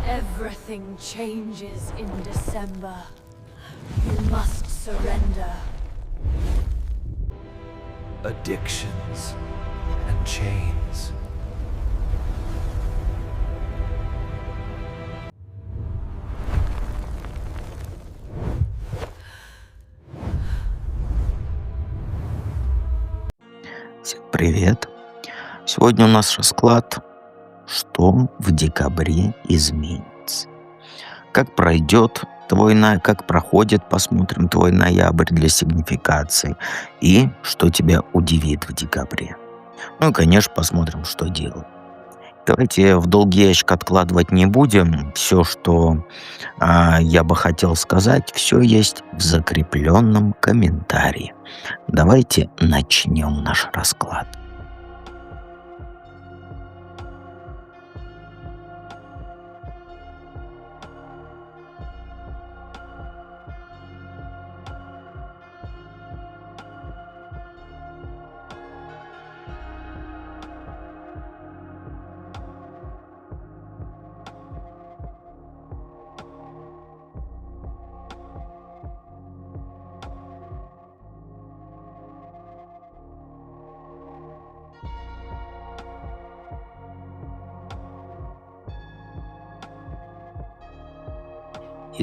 Everything changes in December. You must surrender. Addictions and chains. Всем привет! Сегодня у нас расклад, что в декабре изменится. Как пройдет как проходит, посмотрим, твой ноябрь для сигнификации. И что тебя удивит в декабре. Ну и, конечно, посмотрим, что делать. Давайте в долгий ящик откладывать не будем. Все, что я бы хотел сказать, все есть в закрепленном комментарии. Давайте начнем наш расклад.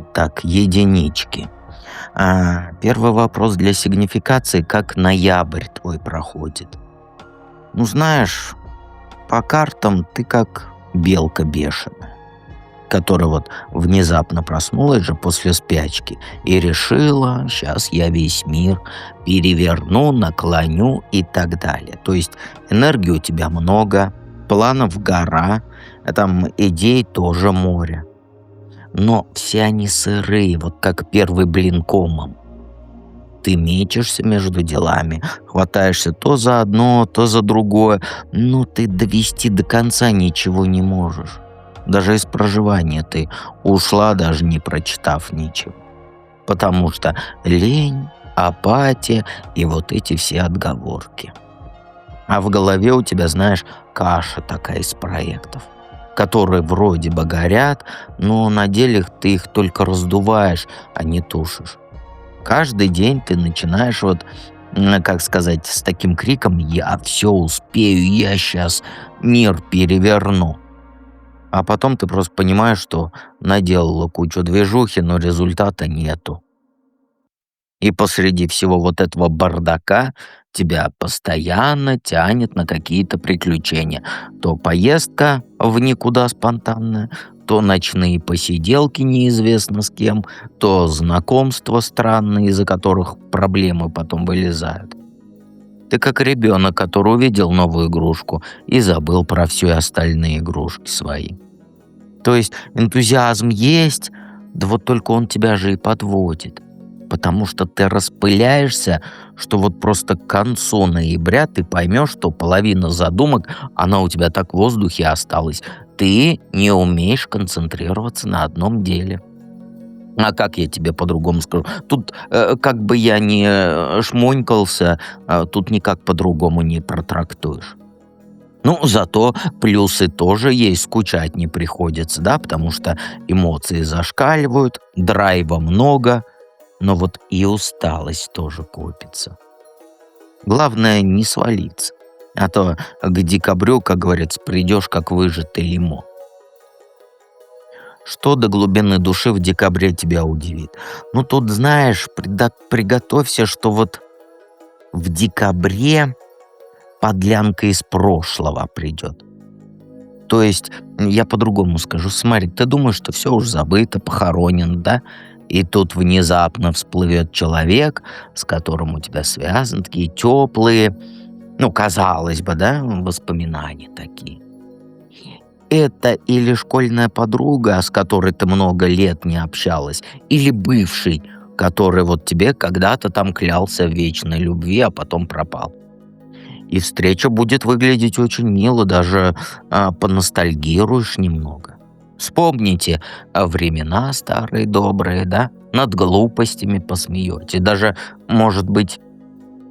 Итак, единички. Первый вопрос для сигнификации: как ноябрь твой проходит? Ну, знаешь, по картам ты как белка бешеная, которая вот внезапно проснулась же после спячки и решила: сейчас я весь мир переверну, наклоню и так далее. То есть энергии у тебя много, планов гора, там идей тоже море. Но все они сырые, вот как первый блин комом. Ты мечешься между делами, хватаешься то за одно, то за другое, но ты довести до конца ничего не можешь. Даже из проживания ты ушла, даже не прочитав ничего. Потому что лень, апатия и вот эти все отговорки. А в голове у тебя, знаешь, каша такая из проектов, которые вроде бы горят, но на деле ты их только раздуваешь, а не тушишь. Каждый день ты начинаешь как сказать, с таким криком: «Я все успею, я сейчас мир переверну». А потом ты просто понимаешь, что наделала кучу движухи, но результата нету. И посреди всего вот этого бардака тебя постоянно тянет на какие-то приключения. То поездка в никуда спонтанная, то ночные посиделки неизвестно с кем, то знакомства странные, из-за которых проблемы потом вылезают. Ты как ребенок, который увидел новую игрушку и забыл про все остальные игрушки свои. То есть энтузиазм есть, да вот только он тебя же и подводит. Потому что ты распыляешься, что вот просто к концу ноября ты поймешь, что половина задумок, она у тебя так в воздухе осталась. Ты не умеешь концентрироваться на одном деле. А как я тебе по-другому скажу? Тут, как бы я ни шмонькался, тут никак по-другому не протрактуешь. Ну, зато плюсы тоже есть, скучать не приходится, да, потому что эмоции зашкаливают, драйва много, но вот и усталость тоже копится. Главное не свалиться, а то к декабрю, как говорится, придешь как выжатый лимон. Что до глубины души в декабре тебя удивит? Ну, тут, знаешь, приготовься, что вот в декабре подлянка из прошлого придет. То есть, я по-другому скажу, смотри, ты думаешь, что все уже забыто, похоронено, да? И тут внезапно всплывет человек, с которым у тебя связаны такие теплые, ну, казалось бы, да, воспоминания такие. Это или школьная подруга, с которой ты много лет не общалась, или бывший, который вот тебе когда-то там клялся в вечной любви, а потом пропал. И встреча будет выглядеть очень мило, даже поностальгируешь немного. Вспомните времена старые добрые, да? Над глупостями посмеете. Даже, может быть,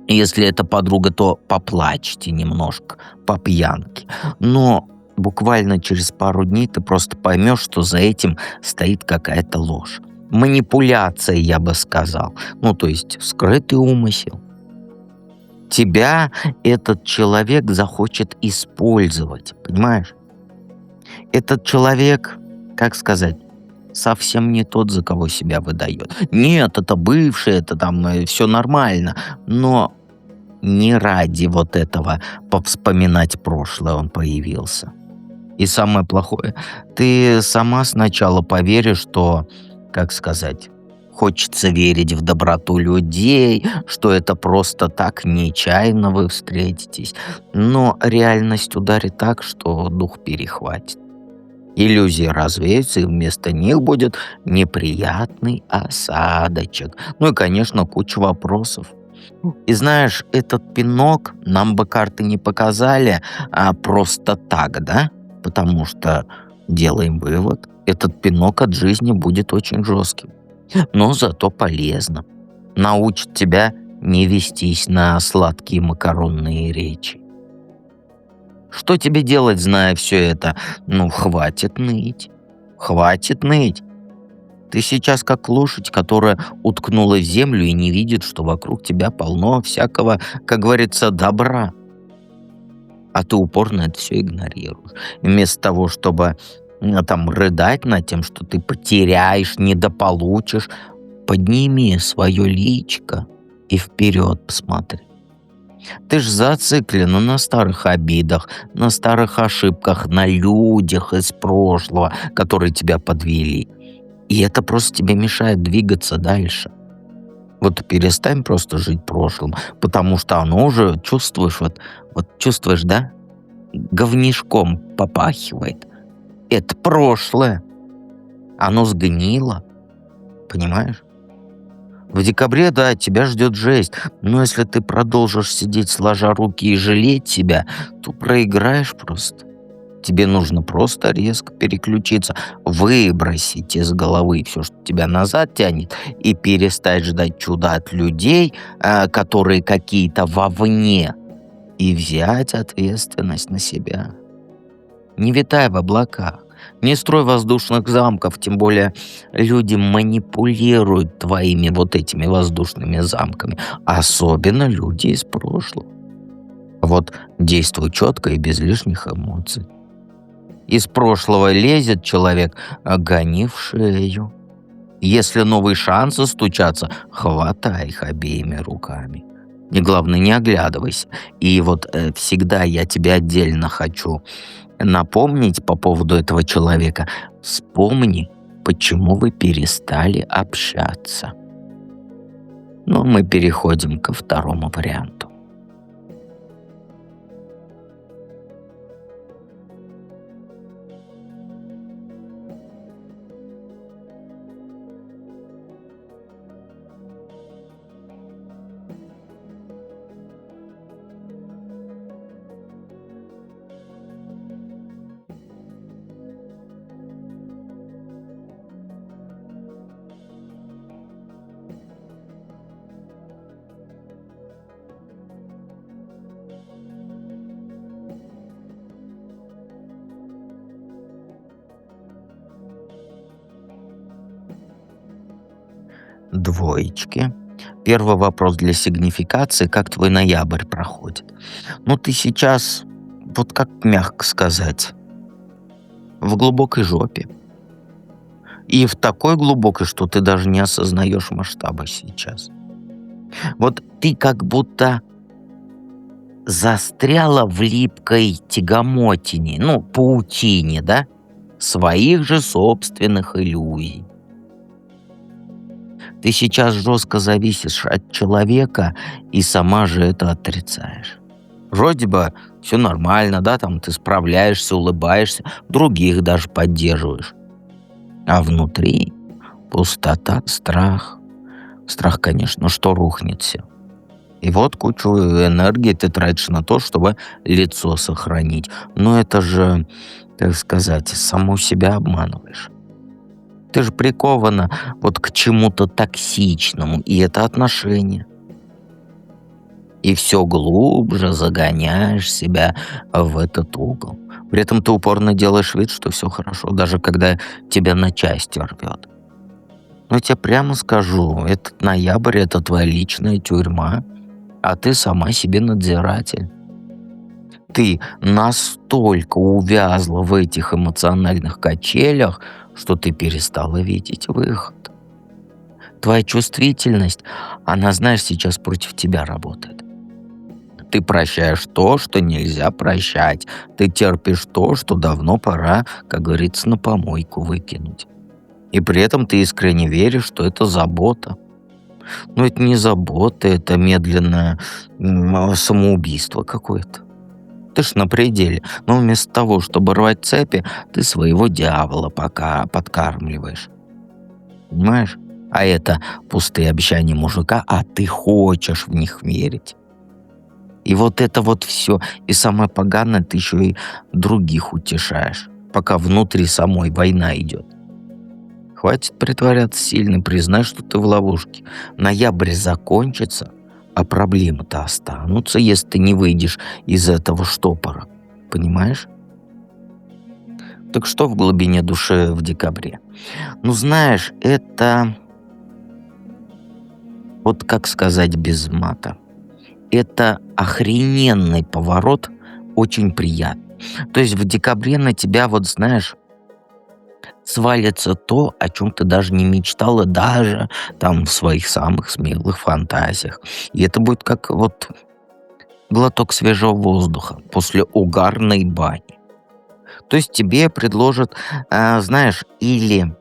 если это подруга, то поплачьте немножко по пьянке. Но буквально через пару дней ты просто поймешь, что за этим стоит какая-то ложь. Манипуляция, я бы сказал. Ну, то есть скрытый умысел. Тебя этот человек захочет использовать, понимаешь? Этот человек, как сказать, совсем не тот, за кого себя выдает. Нет, это бывший, это там все нормально, но не ради вот этого повспоминать прошлое он появился. И самое плохое, ты сама сначала поверишь, что, как сказать, хочется верить в доброту людей, что это просто так нечаянно вы встретитесь. Но реальность ударит так, что дух перехватит. Иллюзии развеются, и вместо них будет неприятный осадочек. Ну и, конечно, куча вопросов. И знаешь, этот пинок нам бы карты не показали, а просто так, да? Потому что, делаем вывод, этот пинок от жизни будет очень жестким. Но зато полезно. Научит тебя не вестись на сладкие макаронные речи. Что тебе делать, зная все это? Ну, хватит ныть. Хватит ныть. Ты сейчас как лошадь, которая уткнулась в землю и не видит, что вокруг тебя полно всякого, как говорится, добра. А ты упорно это все игнорируешь. И вместо того, чтобы там рыдать над тем, что ты потеряешь, недополучишь, подними свое личико и вперед посмотри. Ты ж зациклена на старых обидах, на старых ошибках, на людях из прошлого, которые тебя подвели. И это просто тебе мешает двигаться дальше. Вот перестань просто жить прошлым, потому что оно уже чувствуешь, вот чувствуешь, да? Говнишком попахивает. Это прошлое. Оно сгнило. Понимаешь? В декабре, да, тебя ждет жесть. Но если ты продолжишь сидеть сложа руки и жалеть себя, то проиграешь просто. Тебе нужно просто резко переключиться, выбросить из головы все, что тебя назад тянет, и перестать ждать чуда от людей, которые какие-то вовне, и взять ответственность на себя. Не витай в облаках, не строй воздушных замков, тем более люди манипулируют твоими вот этими воздушными замками, особенно люди из прошлого. Вот действуй четко и без лишних эмоций. Из прошлого лезет человек, гони в шею. Если новые шансы стучатся, хватай их обеими руками. И главное, не оглядывайся. И вот всегда я тебе отдельно хочу напомнить по поводу этого человека. Вспомни, почему вы перестали общаться. Но мы переходим ко второму варианту. Двоечки. Первый вопрос для сигнификации. Как твой ноябрь проходит? Ну, ты сейчас, вот как мягко сказать, в глубокой жопе. И в такой глубокой, что ты даже не осознаешь масштаба сейчас. Вот ты как будто застряла в липкой тягомотине, ну, паутине, да? Своих же собственных иллюзий. Ты сейчас жестко зависишь от человека и сама же это отрицаешь. Вроде бы все нормально, да, там ты справляешься, улыбаешься, других даже поддерживаешь. А внутри пустота, страх. Страх, конечно, что рухнет все. И вот кучу энергии ты тратишь на то, чтобы лицо сохранить. Но это же, так сказать, саму себя обманываешь. Ты же прикована вот к чему-то токсичному, и это отношения. И все глубже загоняешь себя в этот угол. При этом ты упорно делаешь вид, что все хорошо, даже когда тебя на части рвет. Но я тебе прямо скажу, этот ноябрь — это твоя личная тюрьма, а ты сама себе надзиратель. Ты настолько увязла в этих эмоциональных качелях, что ты перестала видеть выход. Твоя чувствительность, она, знаешь, сейчас против тебя работает. Ты прощаешь то, что нельзя прощать. Ты терпишь то, что давно пора, как говорится, на помойку выкинуть. И при этом ты искренне веришь, что это забота. Но это не забота, это медленное самоубийство какое-то. Ты ж на пределе. Но вместо того, чтобы рвать цепи, ты своего дьявола пока подкармливаешь. Понимаешь? А это пустые обещания мужика, а ты хочешь в них верить. И вот это вот все. И самое поганое, ты еще и других утешаешь, пока внутри самой война идет. Хватит притворяться сильным, признай, что ты в ловушке. Ноябрь закончится, а проблемы-то останутся, если ты не выйдешь из этого штопора. Понимаешь? Так что в глубине души в декабре? Ну, знаешь, это... Вот как сказать без мата? Это охрененный поворот, очень приятный. То есть в декабре на тебя, вот знаешь, свалится то, о чем ты даже не мечтала, даже там в своих самых смелых фантазиях. И это будет как вот глоток свежего воздуха после угарной бани. То есть тебе предложат, знаешь, или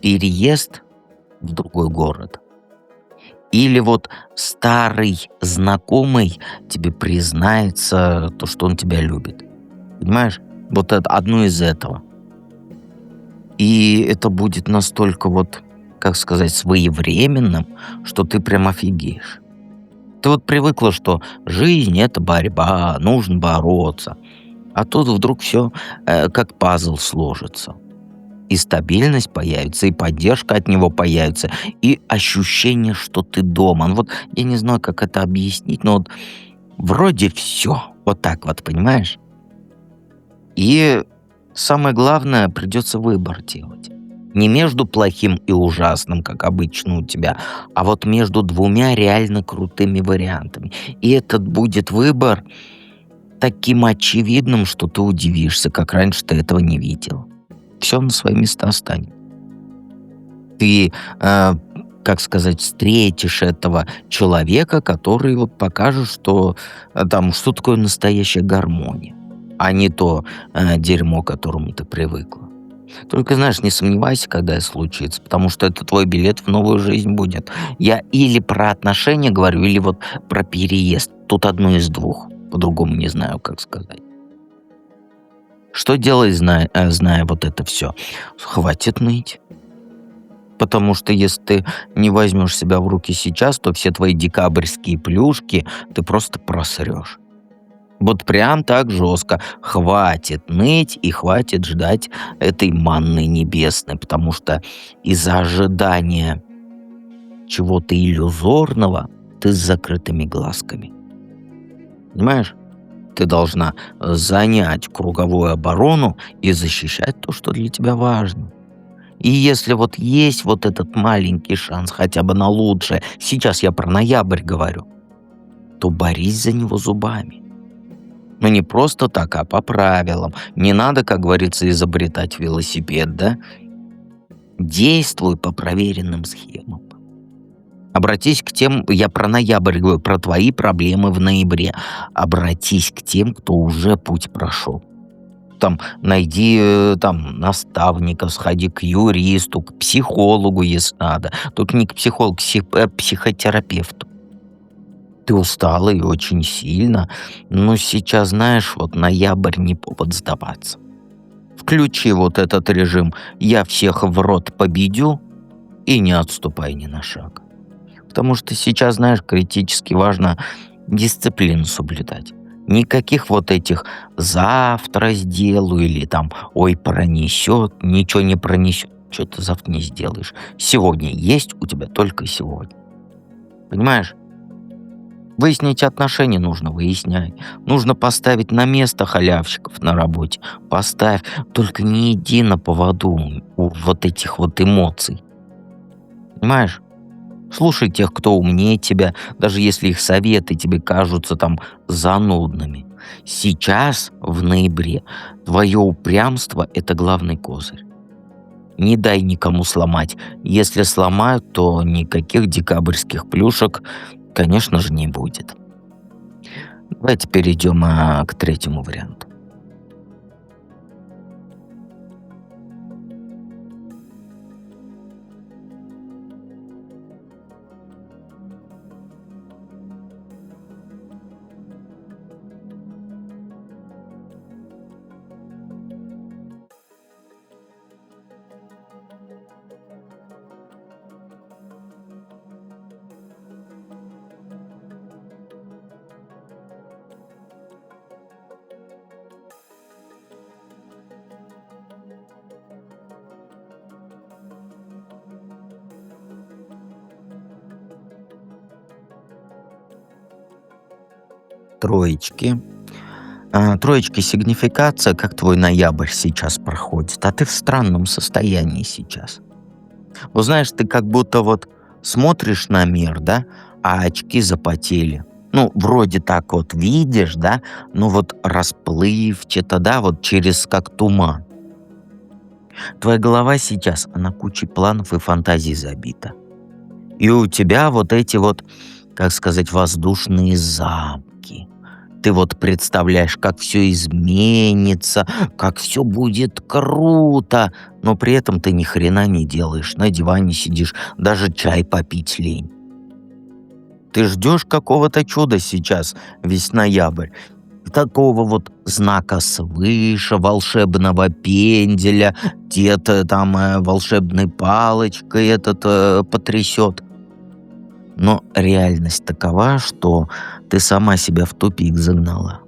переезд в другой город, или вот старый знакомый тебе признается, то, что он тебя любит. Понимаешь? Вот это одно из этого. И это будет настолько вот, как сказать, своевременным, что ты прям офигеешь. Ты вот привыкла, что жизнь — это борьба, нужно бороться. А тут вдруг все как пазл сложится. И стабильность появится, и поддержка от него появится, и ощущение, что ты дома. Ну вот я не знаю, как это объяснить, но вот вроде все. Вот так вот, понимаешь? И самое главное, придется выбор делать. Не между плохим и ужасным, как обычно у тебя, а вот между двумя реально крутыми вариантами. И этот будет выбор таким очевидным, что ты удивишься, как раньше ты этого не видел. Все на свои места станет. Ты, как сказать, встретишь этого человека, который вот покажет, что там, что такое настоящая гармония, а не то дерьмо, к которому ты привыкла. Только, знаешь, не сомневайся, когда это случится, потому что это твой билет в новую жизнь будет. Я или про отношения говорю, или вот про переезд. Тут одно из двух. По-другому не знаю, как сказать. Что делать, зная вот это все? Хватит ныть. Потому что если ты не возьмешь себя в руки сейчас, то все твои декабрьские плюшки ты просто просрешь. Вот прям так жестко. Хватит ныть и хватит ждать этой манны небесной, потому что из-за ожидания чего-то иллюзорного ты с закрытыми глазками. Понимаешь? Ты должна занять круговую оборону и защищать то, что для тебя важно. И если вот есть вот этот маленький шанс хотя бы на лучшее, сейчас я про ноябрь говорю, то борись за него зубами. Но не просто так, а по правилам. Не надо, как говорится, изобретать велосипед, да? Действуй по проверенным схемам. Обратись к тем, я про ноябрь говорю, про твои проблемы в ноябре. Обратись к тем, кто уже путь прошел. Там найди там наставника, сходи к юристу, к психологу, если надо. Только не к психологу, к психотерапевту. Ты устала и очень сильно, но сейчас, знаешь, вот ноябрь не повод сдаваться. Включи вот этот режим «я всех в рот победю» и не отступай ни на шаг. Потому что сейчас, знаешь, критически важно дисциплину соблюдать. Никаких вот этих «завтра сделаю» или там «ой, пронесет», ничего не пронесет. Что ты завтра не сделаешь? Сегодня есть у тебя только сегодня. Понимаешь? Выяснить отношения нужно, выясняй. Нужно поставить на место халявщиков на работе. Поставь, только не иди на поводу у вот этих вот эмоций. Понимаешь? Слушай тех, кто умнее тебя, даже если их советы тебе кажутся там занудными. Сейчас, в ноябре, твое упрямство — это главный козырь. Не дай никому сломать. Если сломают, то никаких декабрьских плюшек, конечно же, не будет. Давайте перейдем к третьему варианту. Троечки. Троечки сигнификация, как твой ноябрь сейчас проходит, а ты в странном состоянии сейчас. Вот знаешь, ты как будто вот смотришь на мир, да, а очки запотели. Ну, вроде так вот видишь, да, но вот расплывчато, да, вот через как туман. Твоя голова сейчас, она кучей планов и фантазий забита. И у тебя вот эти вот, как сказать, воздушные замки. Ты вот представляешь, как все изменится, как все будет круто, но при этом ты ни хрена не делаешь, на диване сидишь, даже чай попить лень. Ты ждешь какого-то чуда сейчас, весь ноябрь, такого вот знака свыше, волшебного пенделя, где-то там волшебной палочкой потрясет. Но реальность такова, что ты сама себя в тупик загнала.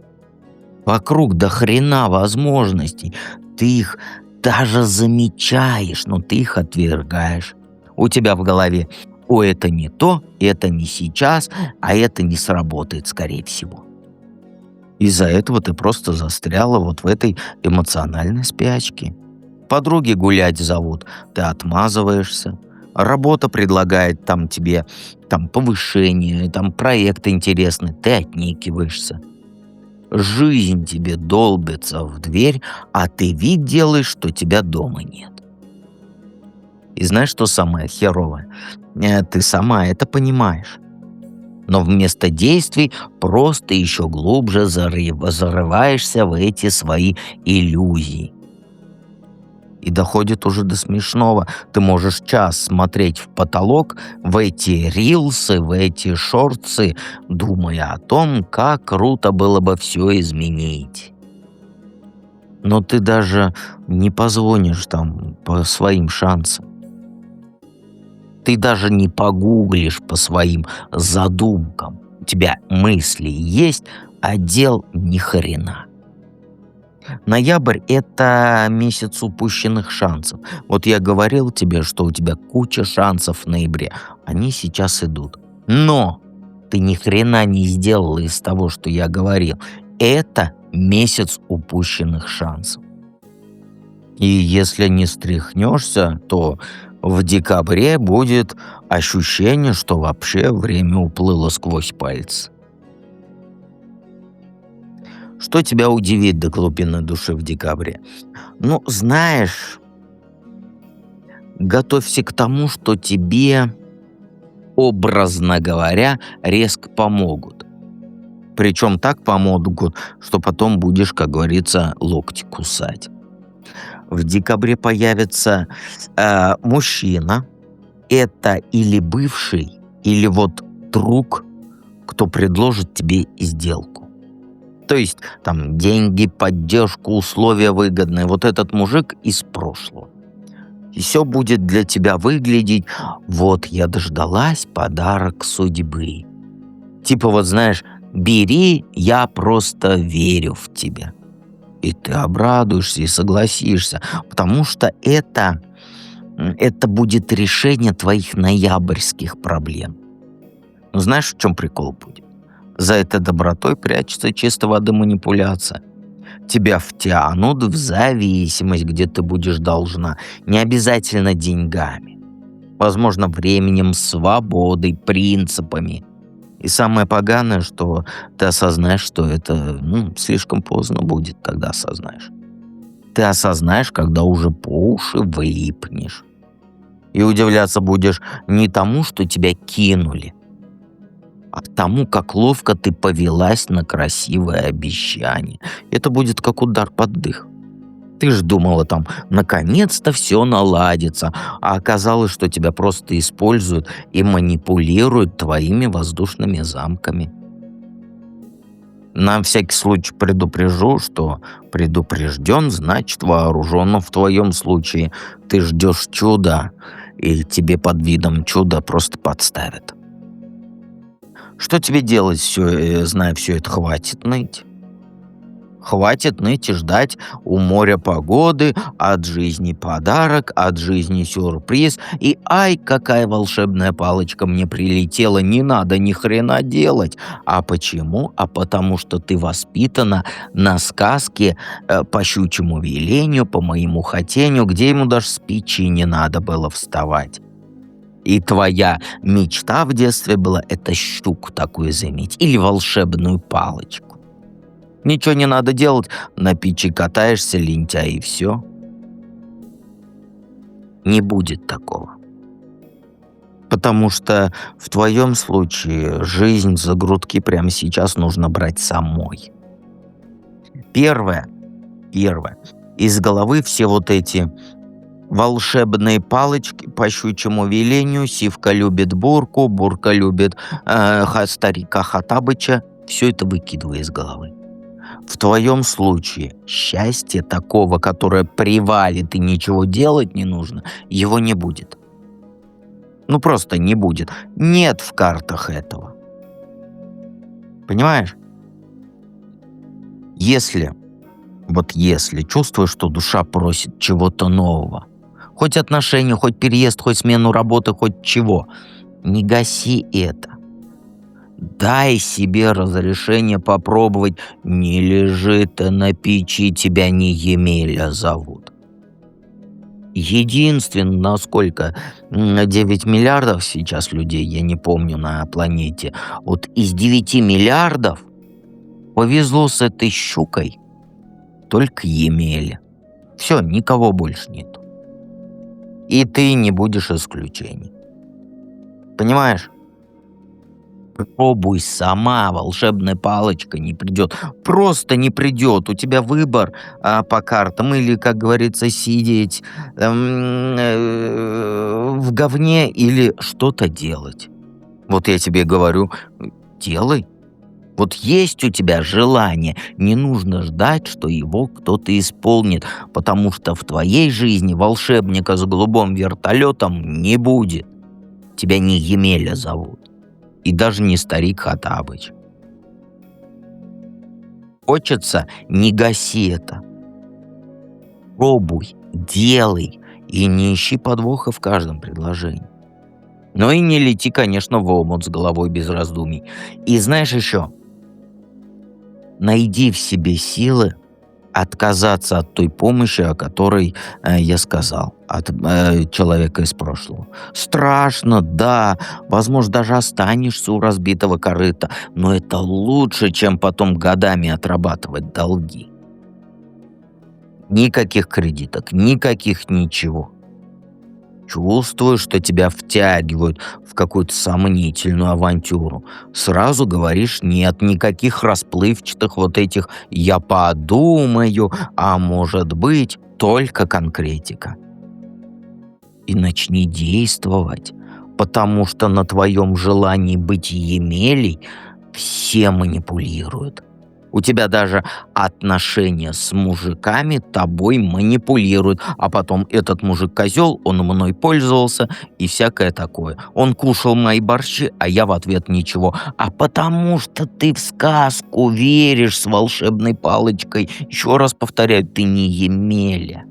Вокруг до хрена возможностей. Ты их даже замечаешь, но ты их отвергаешь. У тебя в голове: о, это не то, это не сейчас, а это не сработает, скорее всего. Из-за этого ты просто застряла вот в этой эмоциональной спячке. Подруги гулять зовут, ты отмазываешься. Работа предлагает там тебе там повышение, там проект интересный, ты отнекиваешься. Жизнь тебе долбится в дверь, а ты вид делаешь, что тебя дома нет. И знаешь, что самое херовое? Ты сама это понимаешь. Но вместо действий просто еще глубже зарываешься в эти свои иллюзии. И доходит уже до смешного. Ты можешь час смотреть в потолок, в эти рилсы, в эти шортсы, думая о том, как круто было бы все изменить. Но ты даже не позвонишь там по своим шансам. Ты даже не погуглишь по своим задумкам. У тебя мысли есть, а дел ни хрена. Ноябрь — это месяц упущенных шансов. Вот я говорил тебе, что у тебя куча шансов в ноябре. Они сейчас идут. Но ты ни хрена не сделал из того, что я говорил. Это месяц упущенных шансов. И если не стряхнешься, то в декабре будет ощущение, что вообще время уплыло сквозь пальцы. Что тебя удивит до глубины души в декабре? Ну, знаешь, готовься к тому, что тебе, образно говоря, резко помогут. Причем так помогут, что потом будешь, как говорится, локти кусать. В декабре появится мужчина. Это или бывший, или вот друг, кто предложит тебе сделку. То есть там деньги, поддержку, условия выгодные. Вот этот мужик из прошлого. И все будет для тебя выглядеть: вот я дождалась подарок судьбы. Типа вот знаешь, бери, я просто верю в тебя. И ты обрадуешься и согласишься, потому что это будет решение твоих ноябрьских проблем. Но знаешь, в чем прикол будет? За этой добротой прячется чистой воды манипуляция. Тебя втянут в зависимость, где ты будешь должна. Не обязательно деньгами. Возможно, временем, свободой, принципами. И самое поганое, что ты осознаешь, что это слишком поздно будет, когда осознаешь. Ты осознаешь, когда уже по уши влипнешь. И удивляться будешь не тому, что тебя кинули, а тому, как ловко ты повелась на красивое обещание. Это будет как удар под дых. Ты ж думала там, наконец-то все наладится, а оказалось, что тебя просто используют и манипулируют твоими воздушными замками. На всякий случай предупрежу, что предупрежден, значит вооружен, но в твоем случае ты ждешь чуда, и тебе под видом чуда просто подставят. Что тебе делать, зная все это, хватит ныть? Хватит ныть и ждать у моря погоды, от жизни подарок, от жизни сюрприз. И ай, какая волшебная палочка мне прилетела, не надо ни хрена делать. А почему? А потому что ты воспитана на сказке по щучьему велению, по моему хотению, где ему даже с печи не надо было вставать. И твоя мечта в детстве была это щуку такую заиметь или волшебную палочку. Ничего не надо делать, на печи катаешься, лентяй, и все. Не будет такого. Потому что в твоем случае жизнь за грудки прямо сейчас нужно брать самой. Первое. Из головы все вот эти волшебные палочки по щучьему велению, Сивка любит Бурку, Бурка любит старика Хаттабыча. Все это выкидывай из головы. В твоем случае счастье такого, которое привалит и ничего делать не нужно, его не будет. Просто не будет. Нет в картах этого. Понимаешь? Если чувствуешь, что душа просит чего-то нового, хоть отношения, хоть переезд, хоть смену работы, хоть чего, не гаси это. Дай себе разрешение попробовать. Не лежи ты на печи, тебя не Емеля зовут. Единственное, насколько 9 миллиардов сейчас людей, я не помню, на планете. Вот из 9 миллиардов повезло с этой щукой только Емеле. Все, никого больше нет. И ты не будешь исключением. Понимаешь? Пробуй сама, волшебная палочка не придет. Просто не придет. У тебя выбор по картам или, как говорится, сидеть в говне или что-то делать. Вот я тебе говорю, делай. Вот есть у тебя желание, не нужно ждать, что его кто-то исполнит, потому что в твоей жизни волшебника с голубым вертолетом не будет. Тебя не Емеля зовут. И даже не старик Хаттабыч. Хочется, не гаси это. Пробуй, делай и не ищи подвоха в каждом предложении. Но и не лети, конечно, в омут с головой без раздумий. И знаешь еще, найди в себе силы отказаться от той помощи, о которой я сказал, от человека из прошлого. Страшно, да, возможно, даже останешься у разбитого корыта, но это лучше, чем потом годами отрабатывать долги. Никаких кредиток, никаких ничего. Чувствуешь, что тебя втягивают в какую-то сомнительную авантюру. Сразу говоришь нет, никаких расплывчатых вот этих «я подумаю», «а может быть», только конкретика. И начни действовать, потому что на твоем желании быть Емелей все манипулируют. У тебя даже отношения с мужиками тобой манипулируют, а потом этот мужик козел, он мной пользовался и всякое такое. Он кушал мои борщи, а я в ответ ничего. А потому что ты в сказку веришь с волшебной палочкой. Еще раз повторяю, ты не Емеля.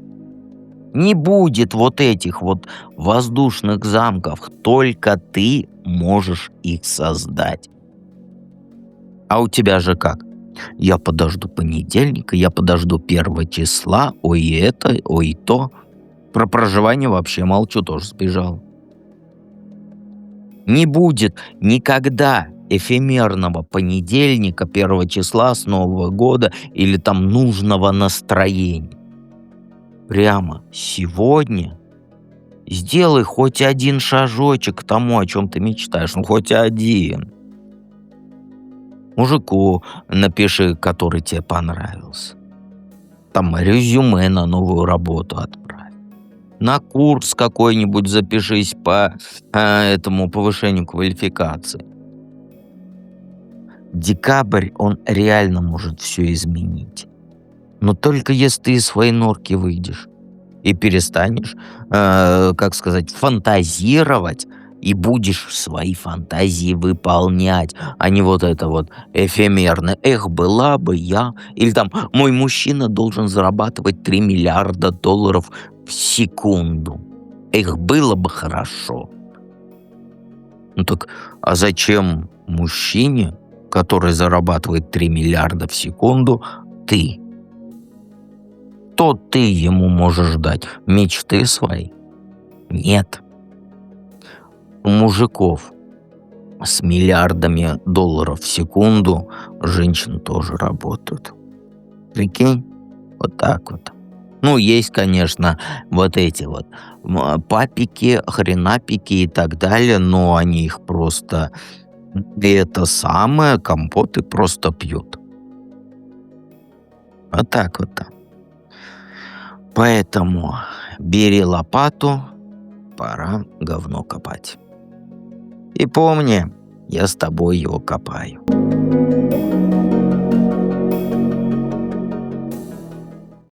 Не будет вот этих вот воздушных замков, только ты можешь их создать. А у тебя же как? Я подожду понедельника, я подожду 1 числа, ой это, ой то. Про проживание вообще молчу, тоже сбежал. Не будет никогда эфемерного понедельника 1 числа с Нового года или там нужного настроения. Прямо сегодня сделай хоть один шажочек к тому, о чем ты мечтаешь. Ну, хоть один. Мужику напиши, который тебе понравился. Там резюме на новую работу отправь. На курс какой-нибудь запишись по этому повышению квалификации. Декабрь, он реально может все изменить. Но только если ты из своей норки выйдешь и перестанешь, фантазировать, и будешь свои фантазии выполнять, а не вот это вот эфемерное. Эх, была бы я. Или там, мой мужчина должен зарабатывать 3 миллиарда долларов в секунду. Эх, было бы хорошо. Ну так, а зачем мужчине, который зарабатывает 3 миллиарда в секунду, ты? Что ты ему можешь дать? Мечты свои? Нет. У мужиков с миллиардами долларов в секунду женщины тоже работают. Прикинь? Вот так вот. Ну, есть, конечно, вот эти вот папики, хренапики и так далее, но они их просто... это самое, компоты просто пьют. Вот так вот. Поэтому бери лопату, пора говно копать. И помни, я с тобой его копаю.